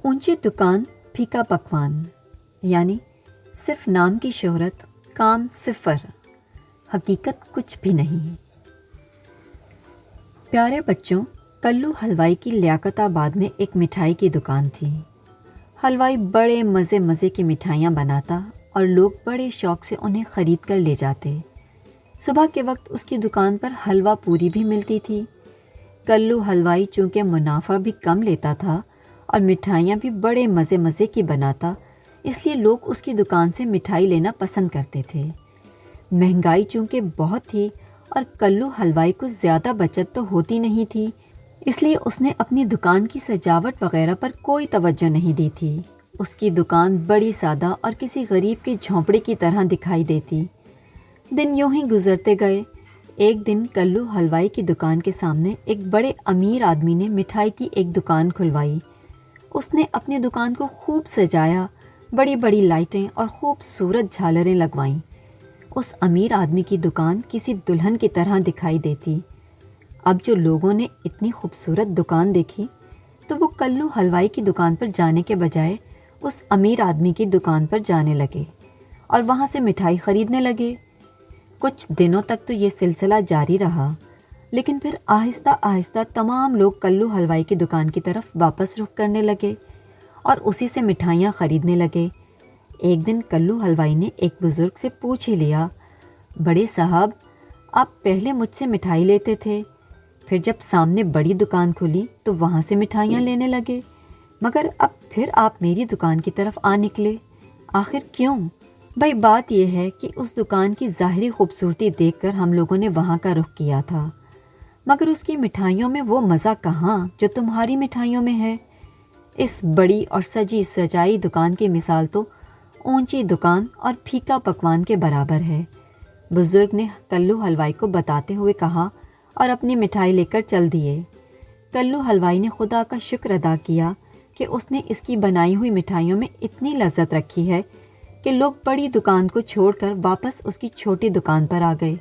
اونچی دکان پھیکا پکوان، یعنی صرف نام کی شہرت، کام صفر، حقیقت کچھ بھی نہیں۔ پیارے بچوں، کلو حلوائی کی لیاقت آباد میں ایک مٹھائی کی دکان تھی۔ حلوائی بڑے مزے کی مٹھائیاں بناتا اور لوگ بڑے شوق سے انہیں خرید کر لے جاتے۔ صبح کے وقت اس کی دکان پر حلوہ پوری بھی ملتی تھی۔ کلو حلوائی چونکہ منافع بھی کم لیتا تھا اور مٹھائیاں بھی بڑے مزے کی بناتا، اس لیے لوگ اس کی دکان سے مٹھائی لینا پسند کرتے تھے۔ مہنگائی چونکہ بہت تھی اور کلو حلوائی کو زیادہ بچت تو ہوتی نہیں تھی، اس لیے اس نے اپنی دکان کی سجاوٹ وغیرہ پر کوئی توجہ نہیں دی تھی۔ اس کی دکان بڑی سادہ اور کسی غریب کے جھونپڑے کی طرح دکھائی دیتی۔ دن یوں ہی گزرتے گئے۔ ایک دن کلو حلوائی کی دکان کے سامنے ایک بڑے امیر آدمی نے مٹھائی کی ایک دکان کھلوائی۔ اس نے اپنی دکان کو خوب سجایا، بڑی لائٹیں اور خوبصورت جھالریں لگوائیں۔ اس امیر آدمی کی دکان کسی دلہن کی طرح دکھائی دیتی۔ اب جو لوگوں نے اتنی خوبصورت دکان دیکھی تو وہ کلو حلوائی کی دکان پر جانے کے بجائے اس امیر آدمی کی دکان پر جانے لگے اور وہاں سے مٹھائی خریدنے لگے۔ کچھ دنوں تک تو یہ سلسلہ جاری رہا، لیکن پھر آہستہ تمام لوگ کلو حلوائی کی دکان کی طرف واپس رخ کرنے لگے اور اسی سے مٹھائیاں خریدنے لگے۔ ایک دن کلو حلوائی نے ایک بزرگ سے پوچھ ہی لیا، بڑے صاحب، آپ پہلے مجھ سے مٹھائی لیتے تھے، پھر جب سامنے بڑی دکان کھلی تو وہاں سے مٹھائیاں لینے لگے، مگر اب پھر آپ میری دکان کی طرف آ نکلے، آخر کیوں؟ بھائی بات یہ ہے کہ اس دکان کی ظاہری خوبصورتی دیکھ کر ہم لوگوں نے وہاں کا رخ کیا تھا، مگر اس کی مٹھائیوں میں وہ مزہ کہاں جو تمہاری مٹھائیوں میں ہے۔ اس بڑی اور سجی سجائی دکان کی مثال تو اونچی دکان اور پھیکا پکوان کے برابر ہے، بزرگ نے کلو حلوائی کو بتاتے ہوئے کہا اور اپنی مٹھائی لے کر چل دیے۔ کلو حلوائی نے خدا کا شکر ادا کیا کہ اس نے اس کی بنائی ہوئی مٹھائیوں میں اتنی لذت رکھی ہے کہ لوگ بڑی دکان کو چھوڑ کر واپس اس کی چھوٹی دکان پر آ گئے۔